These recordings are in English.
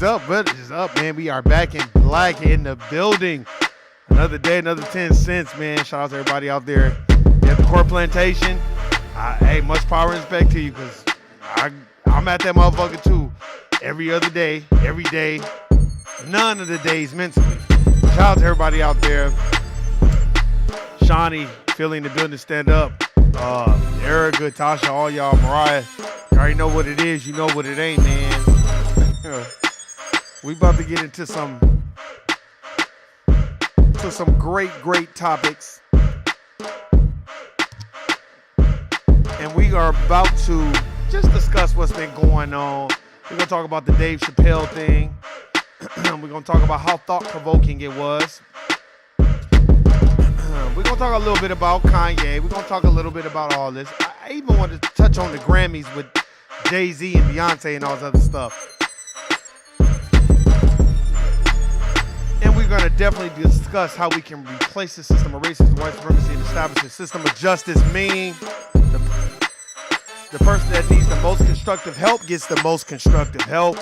up? What is up, man? We are back in black in the building. Another day, another 10 cents, man. Shout out to everybody out there at the Court Plantation. Hey, much power and respect to you, because I'm at that motherfucker too. Every other day, every day. None of the days mentally. Shout out to everybody out there. Shawnee, feeling the building, stand up. Erica, Tasha, all y'all, Mariah. You already know what it is. You know what it ain't, man. We about to get into some great topics. And we are about to just discuss what's been going on. We're going to talk about the Dave Chappelle thing. We're going to talk about how thought-provoking it was. We're going to talk a little bit about Kanye. We're going to talk a little bit about all this. I even want to touch on the Grammys with Jay-Z and Beyonce and all this other stuff. And we're going to definitely discuss how we can replace the system of racism, white supremacy, and establish a system of justice, meaning the person that needs the most constructive help gets the most constructive help.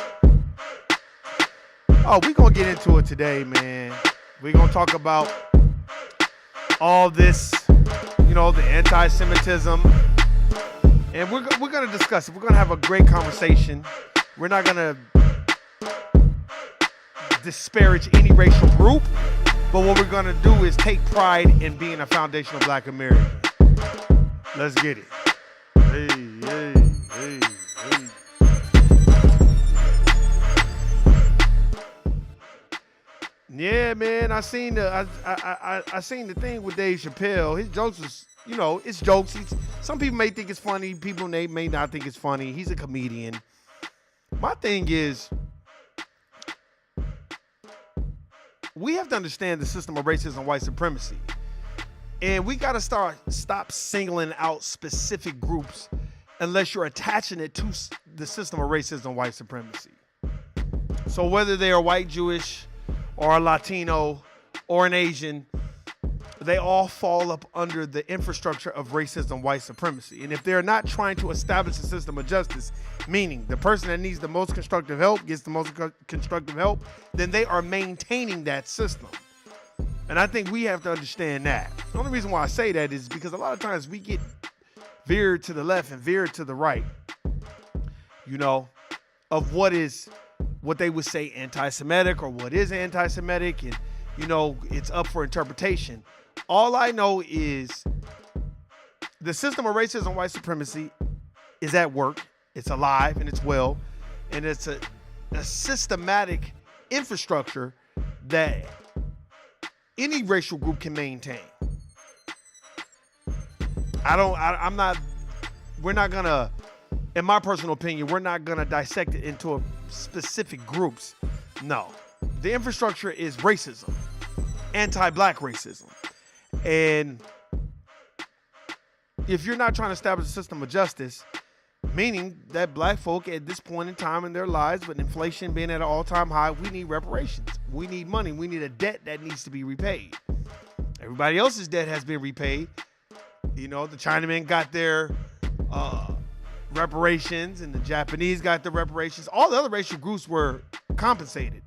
Oh, we're going to get into it today, man. We're going to talk about all this, you know, the anti-Semitism. And we're going to discuss it. We're going to have a great conversation. We're not going to disparage any racial group. But what we're going to do is take pride in being a foundational black American. Let's get it. Hey, hey, hey, hey. Yeah, man, I seen the thing with Dave Chappelle. His jokes was, you know, it's jokes. Some people may think it's funny. People may not think it's funny. He's a comedian. My thing is, we have to understand the system of racism and white supremacy. And we got to stop singling out specific groups unless you're attaching it to the system of racism and white supremacy. So whether they are white, Jewish, or a Latino, or an Asian, they all fall up under the infrastructure of racism, white supremacy. And if they're not trying to establish a system of justice, meaning the person that needs the most constructive help gets the most constructive help, then they are maintaining that system. And I think we have to understand that. The only reason why I say that is because a lot of times we get veered to the left and veered to the right, you know, of what they would say anti-Semitic or what is anti-Semitic, and, you know, it's up for interpretation. All I know is the system of racism and white supremacy is at work. It's alive and it's well. And it's a systematic infrastructure that any racial group can maintain. We're not gonna, in my personal opinion, we're not gonna dissect it into specific groups. No. The infrastructure is racism, anti-black racism. And if you're not trying to establish a system of justice, meaning that black folk at this point in time in their lives, with inflation being at an all-time high, we need reparations. We need money. We need a debt that needs to be repaid. Everybody else's debt has been repaid. You know, the Chinamen got their reparations, and the Japanese got their reparations. All the other racial groups were compensated.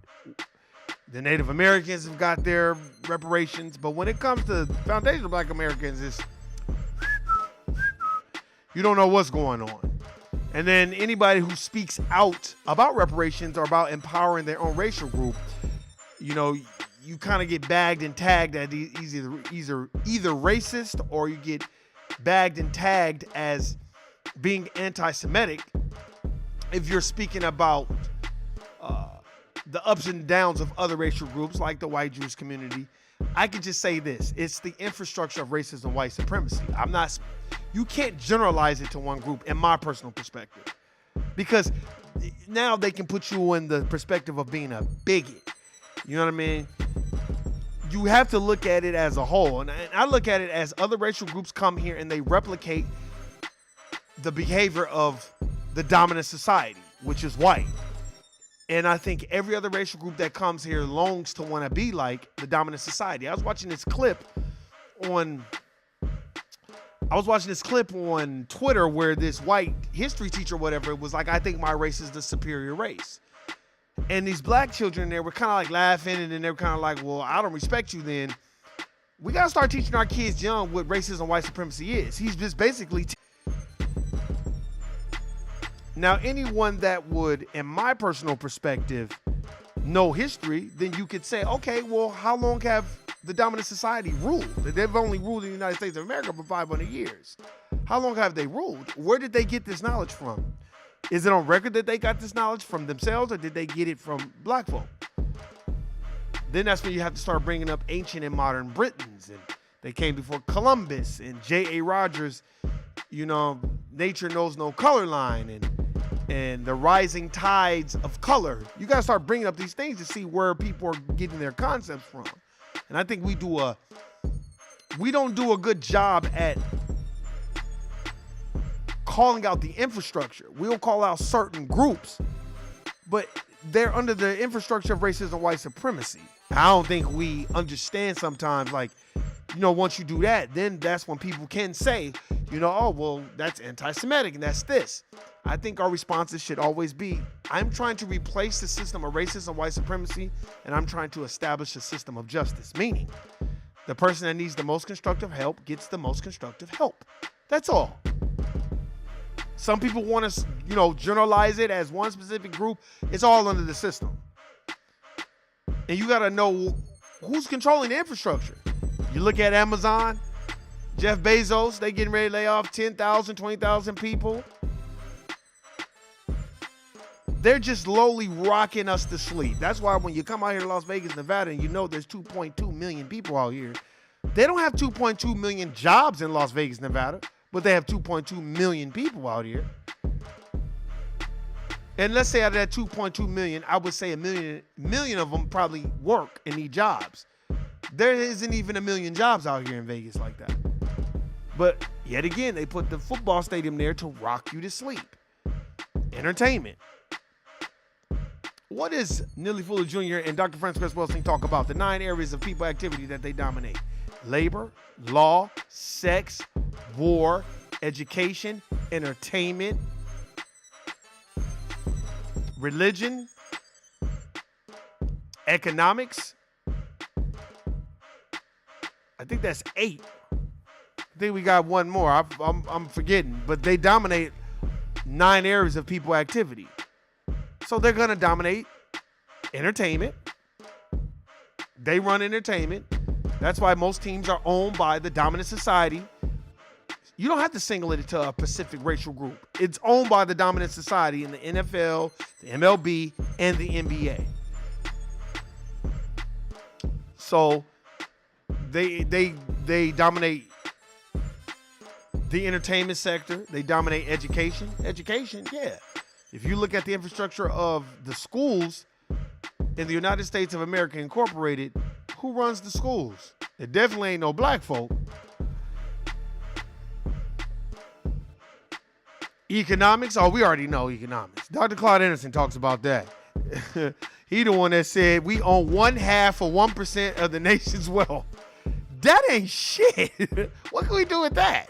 The Native Americans have got their reparations. But when it comes to foundational black Americans, it's, you don't know what's going on. And then anybody who speaks out about reparations or about empowering their own racial group, you know, you kind of get bagged and tagged as either racist, or you get bagged and tagged as being anti-Semitic if you're speaking about the ups and downs of other racial groups like the white Jewish community. I could just say this: it's the infrastructure of racism and white supremacy. You can't generalize it to one group, in my personal perspective, because now they can put you in the perspective of being a bigot. You know what I mean? You have to look at it as a whole. And I look at it as other racial groups come here and they replicate the behavior of the dominant society, which is white. And I think every other racial group that comes here longs to want to be like the dominant society. I was watching this clip on Twitter where this white history teacher, whatever, was like, I think my race is the superior race. And these black children there were kind of like laughing, and then they were kind of like, well, I don't respect you then. We got to start teaching our kids young what racism and white supremacy is. He's just basically... Now, anyone that would, in my personal perspective, know history, then you could say, okay, well, how long have the dominant society ruled? They've only ruled in the United States of America for 500 years. How long have they ruled? Where did they get this knowledge from? Is it on record that they got this knowledge from themselves, or did they get it from black folk? Then that's when you have to start bringing up ancient and modern Britons, and they came before Columbus and J.A. Rogers, nature knows no color line, and the rising tides of color. You got to start bringing up these things to see where people are getting their concepts from. And I think we don't do a good job at calling out the infrastructure. We'll call out certain groups, but they're under the infrastructure of racism and white supremacy. I don't think we understand sometimes, once you do that, then that's when people can say, oh, well, that's anti-Semitic and that's this. I think our responses should always be, I'm trying to replace the system of racism and white supremacy, and I'm trying to establish a system of justice, meaning the person that needs the most constructive help gets the most constructive help. That's all. Some people want to, generalize it as one specific group. It's all under the system. And you got to know who's controlling the infrastructure. You look at Amazon, Jeff Bezos, they getting ready to lay off 10,000, 20,000 people. They're just slowly rocking us to sleep. That's why when you come out here to Las Vegas, Nevada, and there's 2.2 million people out here, they don't have 2.2 million jobs in Las Vegas, Nevada, but they have 2.2 million people out here. And let's say out of that 2.2 million, I would say a million of them probably work and need jobs. There isn't even a million jobs out here in Vegas like that. But yet again, they put the football stadium there to rock you to sleep. Entertainment. What does Neely Fuller Jr. and Dr. Francis Welsing talk about? The 9 areas of people activity that they dominate: labor, law, sex, war, education, entertainment, religion, economics. I think that's 8. I think we got one more. I'm forgetting, but they dominate 9 areas of people activity. So they're going to dominate entertainment. They run entertainment. That's why most teams are owned by the dominant society. You don't have to single it to a specific racial group. It's owned by the dominant society in the NFL, the MLB, and the NBA. So they dominate the entertainment sector. They dominate education. Education, yeah. If you look at the infrastructure of the schools in the United States of America Incorporated, who runs the schools? It definitely ain't no black folk. Economics? Oh, we already know economics. Dr. Claude Anderson talks about that. He the one that said we own 1/2 or 1% of the nation's wealth. That ain't shit. What can we do with that?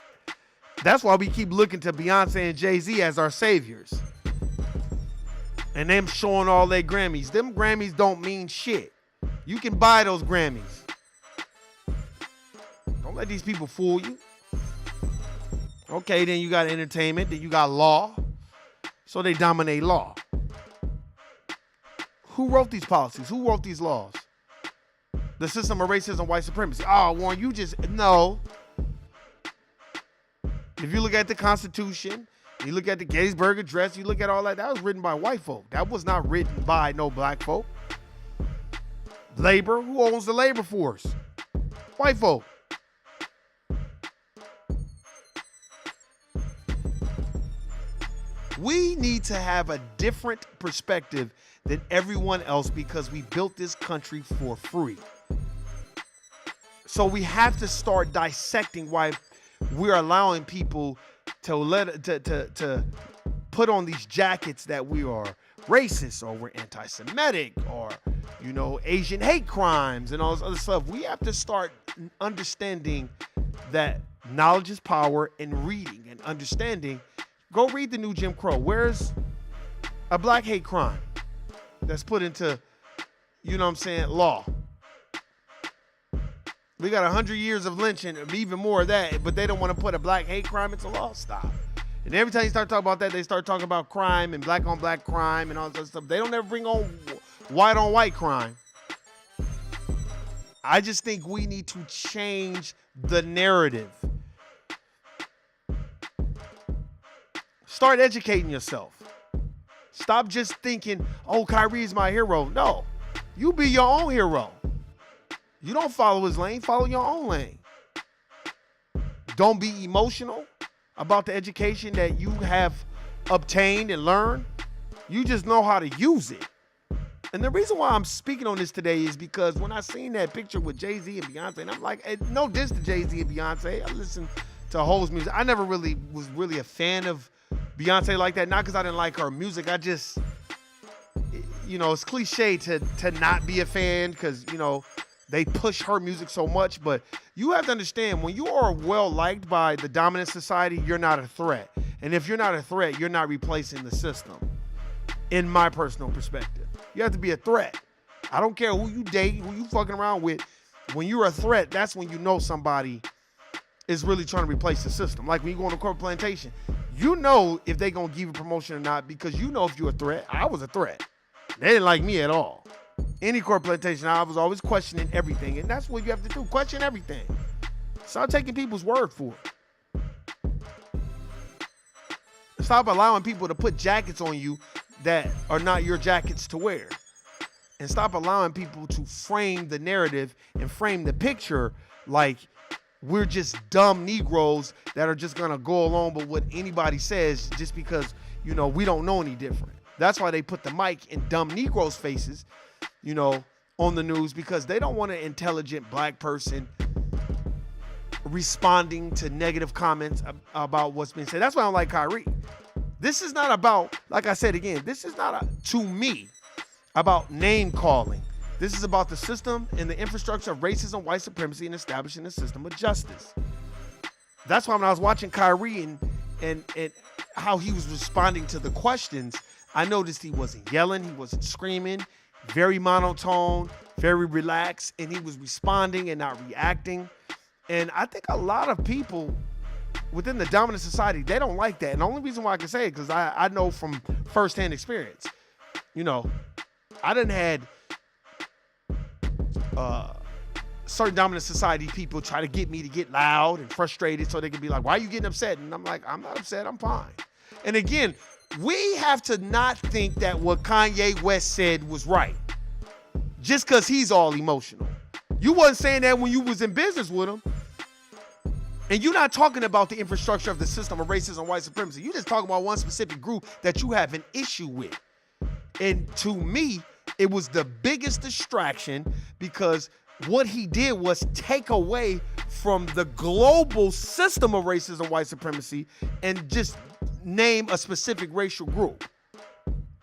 That's why we keep looking to Beyonce and Jay-Z as our saviors. And them showing all their Grammys. Them Grammys don't mean shit. You can buy those Grammys. Don't let these people fool you. Okay, then you got entertainment, then you got law. So they dominate law. Who wrote these policies? Who wrote these laws? The system of racism, white supremacy. Oh, Warren, no. If you look at the Constitution, you look at the Gettysburg Address, you look at all that, that was written by white folk. That was not written by no black folk. Labor, who owns the labor force? White folk. We need to have a different perspective than everyone else because we built this country for free. So we have to start dissecting why we're allowing people to put on these jackets that we are racist or we're anti-Semitic or, Asian hate crimes and all this other stuff. We have to start understanding that knowledge is power and reading and understanding. Go read the new Jim Crow. Where's a black hate crime? that's put into, you know what I'm saying, law. We got 100 years of lynching, even more of that, but they don't want to put a black hate crime into law. Stop. And every time you start talking about that, they start talking about crime and black on black crime and all that stuff. They don't ever bring on white crime. I just think we need to change the narrative. Start educating yourself. Stop just thinking, oh, Kyrie is my hero. No, you be your own hero. You don't follow his lane, follow your own lane. Don't be emotional about the education that you have obtained and learned. You just know how to use it. And the reason why I'm speaking on this today is because when I seen that picture with Jay-Z and Beyonce, and I'm like, hey, no diss to Jay-Z and Beyonce. I listen to Ho's music. I never really was a fan of Beyonce like that. Not because I didn't like her music. I just, you know, it's cliche to not be a fan because, you know, they push her music so much. But you have to understand, when you are well liked by the dominant society, you're not a threat. And if you're not a threat, you're not replacing the system, in my personal perspective. You have to be a threat. I don't care who you date, who you fucking around with. When you're a threat, that's when you know somebody is really trying to replace the system. Like when you go on a corporate plantation, you know if they gonna give you promotion or not because you know if you're a threat. I was a threat. They didn't like me at all. Any corporate plantation, I was always questioning everything. And that's what you have to do, question everything. Start taking people's word for it. Stop allowing people to put jackets on you that are not your jackets to wear. And stop allowing people to frame the narrative and frame the picture like we're just dumb Negroes that are just gonna go along with what anybody says just because, you know, we don't know any different. That's why they put the mic in dumb Negroes' faces, you know, on the news, because they don't want an intelligent black person responding to negative comments about what's been said. That's why I don't like Kyrie. This is not about, like I said again, this is not, to me, about name calling. This is about the system and the infrastructure of racism, white supremacy, and establishing a system of justice. That's why when I was watching Kyrie and how he was responding to the questions, I noticed he wasn't yelling, he wasn't screaming, very monotone, very relaxed, and he was responding and not reacting. And I think a lot of people within the dominant society, they don't like that. And the only reason why I can say it, because I know from firsthand experience. You know, I done had certain dominant society people try to get me to get loud and frustrated so they can be like, why are you getting upset? And I'm like, I'm not upset, I'm fine. And again, we have to not think that what Kanye West said was right just because he's all emotional. You wasn't saying that when you was in business with him. And you're not talking about the infrastructure of the system of racism and white supremacy. You just talking about one specific group that you have an issue with. And to me, it was the biggest distraction because what he did was take away from the global system of racism and white supremacy and just name a specific racial group.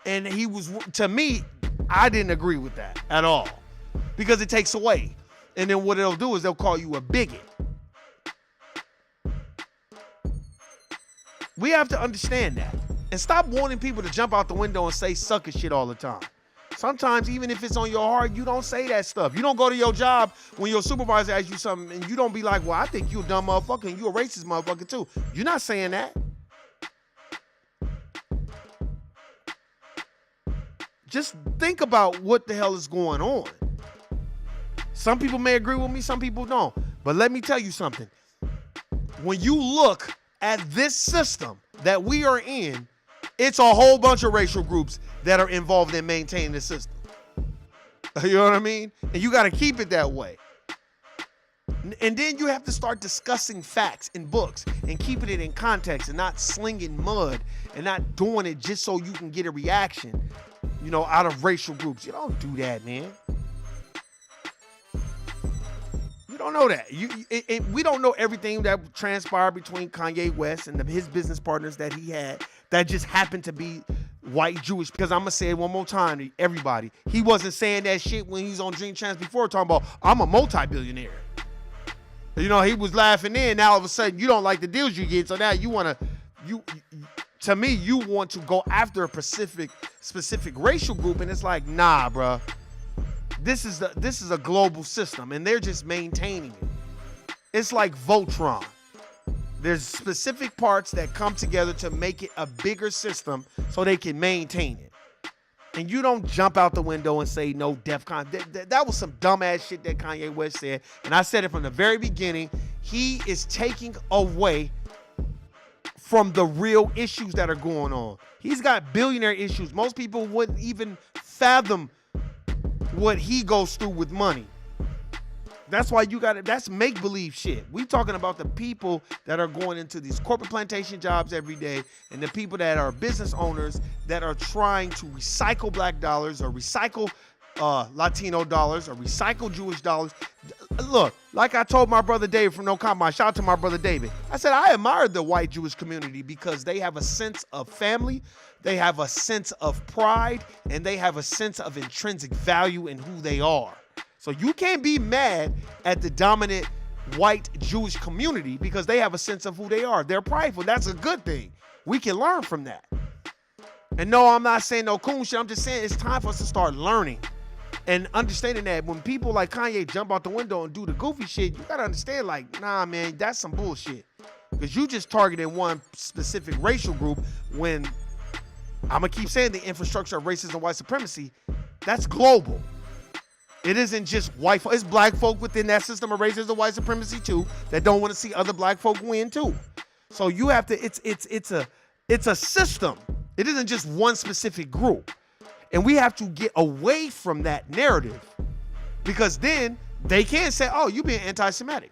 And he was, to me, I didn't agree with that at all because it takes away. And then what it'll do is they'll call you a bigot. We have to understand that and stop wanting people to jump out the window and say sucker shit all the time. Sometimes, even if it's on your heart, you don't say that stuff. You don't go to your job when your supervisor asks you something and you don't be like, well, I think you a dumb motherfucker and you a racist motherfucker too. You're not saying that. Just think about what the hell is going on. Some people may agree with me, some people don't. But let me tell you something. When you look at this system that we are in, it's a whole bunch of racial groups that are involved in maintaining the system. You know what I mean? And you got to keep it that way. And then you have to start discussing facts in books and keeping it in context and not slinging mud and not doing it just so you can get a reaction, you know, out of racial groups. You don't do that, man. You don't know that. We don't know everything that transpired between Kanye West and his business partners that he had that just happened to be white Jewish. Because I'm going to say it one more time to everybody. He wasn't saying that shit when he was on Dream Chance before talking about, I'm a multi-billionaire. You know, he was laughing in. Now all of a sudden you don't like the deals you get. So now you want to to me, you want to go after a specific racial group, and it's like, nah, bruh. This is a global system, and they're just maintaining it. It's like Voltron. There's specific parts that come together to make it a bigger system so they can maintain it. And you don't jump out the window and say no DEFCON. That was some dumbass shit that Kanye West said. And I said it from the very beginning. He is taking away from the real issues that are going on. He's got billionaire issues. Most people wouldn't even fathom what he goes through with money. That's why you got it. That's make-believe shit. We talking about the people that are going into these corporate plantation jobs every day, and the people that are business owners that are trying to recycle black dollars or recycle Latino dollars or recycle Jewish dollars. Look, like I told my brother David from No Compromise, shout out to my brother David. I said, I admire the white Jewish community because they have a sense of family, they have a sense of pride, and they have a sense of intrinsic value in who they are. So you can't be mad at the dominant white Jewish community because they have a sense of who they are. They're prideful. That's a good thing. We can learn from that. And no, I'm not saying no cool shit. I'm just saying it's time for us to start learning and understanding that when people like Kanye jump out the window and do the goofy shit, you got to understand, like, nah, man, that's some bullshit. Because you just targeted one specific racial group when, I'm going to keep saying the infrastructure of racism and white supremacy, that's global. It isn't just white folk. It's black folk within that system of racism and white supremacy too that don't want to see other black folk win too. So you have to, it's a system. It isn't just one specific group. And we have to get away from that narrative because then they can't say, oh, you being anti-Semitic.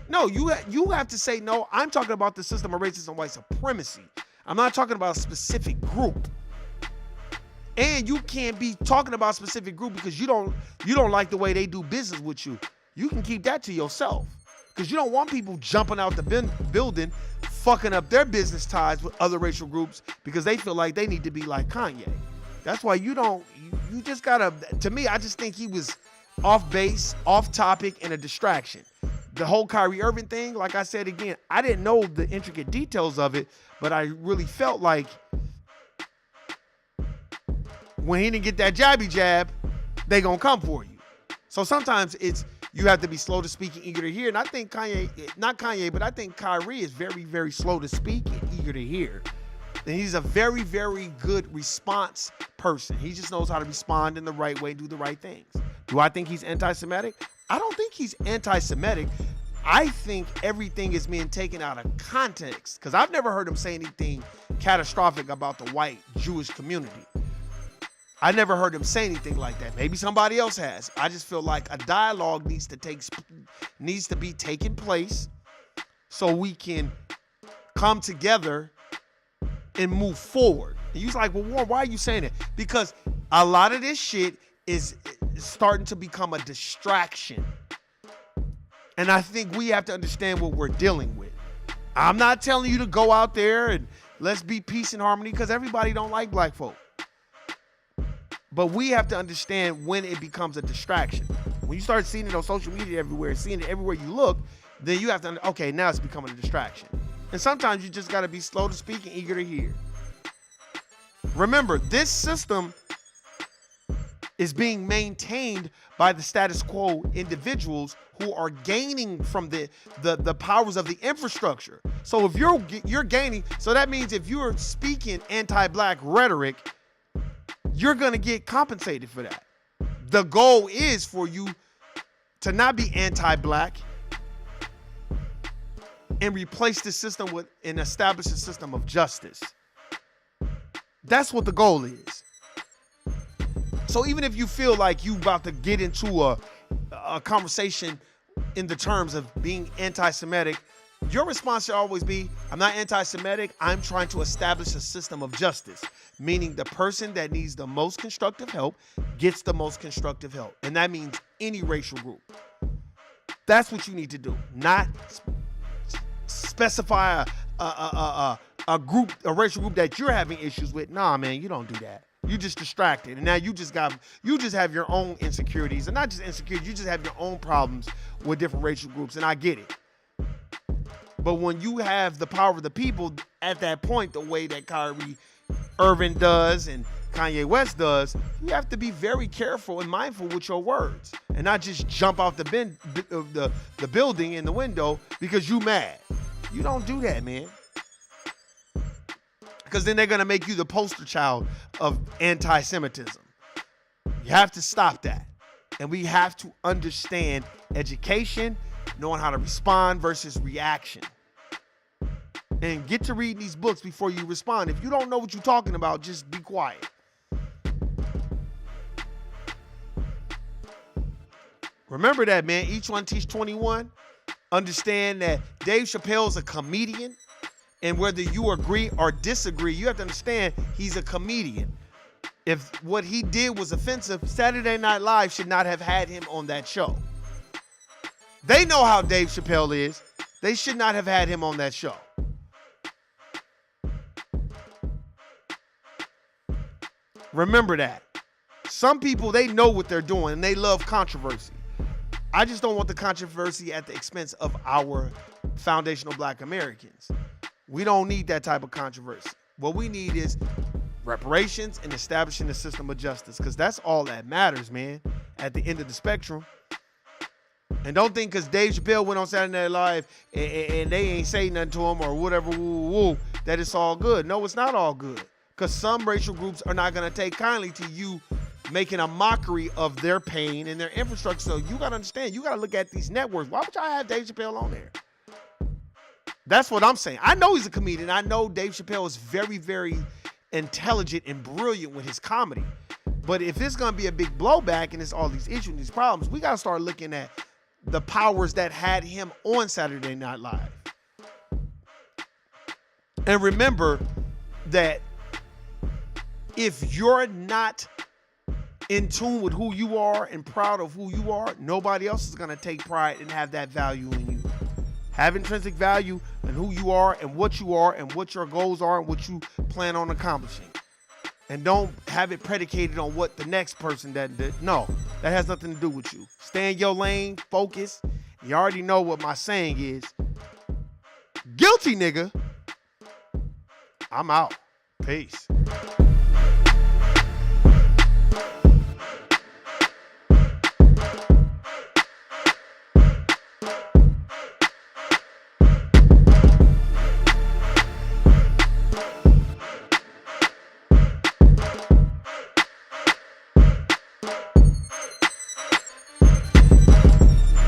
No, you have to say, no, I'm talking about the system of racism and white supremacy. I'm not talking about a specific group. And you can't be talking about a specific group because you don't like the way they do business with you. You can keep that to yourself because you don't want people jumping out the building, fucking up their business ties with other racial groups because they feel like they need to be like Kanye. That's why you just gotta, to me, I just think he was off base, off topic, and a distraction. The whole Kyrie Irving thing, like I said again, I didn't know the intricate details of it, but I really felt like when he didn't get that jabby jab, they gonna come for you. So sometimes you have to be slow to speak and eager to hear. And I think not Kanye, but I think Kyrie is very, very slow to speak and eager to hear. And he's a very, very good response person. He just knows how to respond in the right way, do the right things. Do I think he's anti-Semitic? I don't think he's anti-Semitic. I think everything is being taken out of context because I've never heard him say anything catastrophic about the white Jewish community. I never heard him say anything like that. Maybe somebody else has. I just feel like a dialogue needs to be taking place so we can come together and move forward. And you're like, well, Warren, why are you saying it? Because a lot of this shit is starting to become a distraction. And I think we have to understand what we're dealing with. I'm not telling you to go out there and let's be peace and harmony because everybody don't like black folk. But we have to understand when it becomes a distraction. When you start seeing it on social media everywhere, seeing it everywhere you look, then you have to, okay, now it's becoming a distraction. And sometimes you just got to be slow to speak and eager to hear. Remember, this system is being maintained by the status quo individuals who are gaining from the powers of the infrastructure. So if you're gaining, so that means if you're speaking anti-black rhetoric, you're going to get compensated for that. The goal is for you to not be anti-black and replace the system with and establish a system of justice. That's what the goal is. So even if you feel like you about to get into a conversation in the terms of being anti-Semitic, your response should always be, I'm not anti-Semitic, I'm trying to establish a system of justice. Meaning the person that needs the most constructive help gets the most constructive help. And that means any racial group. That's what you need to do. Not specify a racial group that you're having issues with. Nah, man, you don't do that. You just distracted. And now you just have your own insecurities. And not just insecurities, you just have your own problems with different racial groups. And I get it. But when you have the power of the people at that point, the way that Kyrie Irving does and Kanye West does, you have to be very careful and mindful with your words and not just jump off the building in the window because you mad. You don't do that, man. Because then they're going to make you the poster child of anti-Semitism. You have to stop that. And we have to understand education, knowing how to respond versus reaction. And get to reading these books before you respond. If you don't know what you're talking about, just be quiet. Remember that, man. Each one teach 21. Understand that Dave Chappelle's a comedian. And whether you agree or disagree, you have to understand he's a comedian. If what he did was offensive, Saturday Night Live should not have had him on that show. They know how Dave Chappelle is. They should not have had him on that show. Remember that. Some people, they know what they're doing and they love controversy. I just don't want the controversy at the expense of our foundational Black Americans. We don't need that type of controversy. What we need is reparations and establishing a system of justice, because that's all that matters, man, at the end of the spectrum. And don't think because Dave Chappelle went on Saturday Night Live and they ain't say nothing to him or whatever, that it's all good. No, it's not all good. Because some racial groups are not going to take kindly to you making a mockery of their pain and their infrastructure. So you got to understand, you got to look at these networks. Why would y'all have Dave Chappelle on there? That's what I'm saying. I know he's a comedian. I know Dave Chappelle is very, very intelligent and brilliant with his comedy. But if it's going to be a big blowback and it's all these issues and these problems, we got to start looking at the powers that had him on Saturday Night Live. And remember that if you're not in tune with who you are and proud of who you are, nobody else is going to take pride and have that value in you. Have intrinsic value in who you are and what your goals are and what you plan on accomplishing. And don't have it predicated on what the next person that did. No, that has nothing to do with you. Stay in your lane, focus. You already know what my saying is. Guilty, nigga. I'm out. Peace.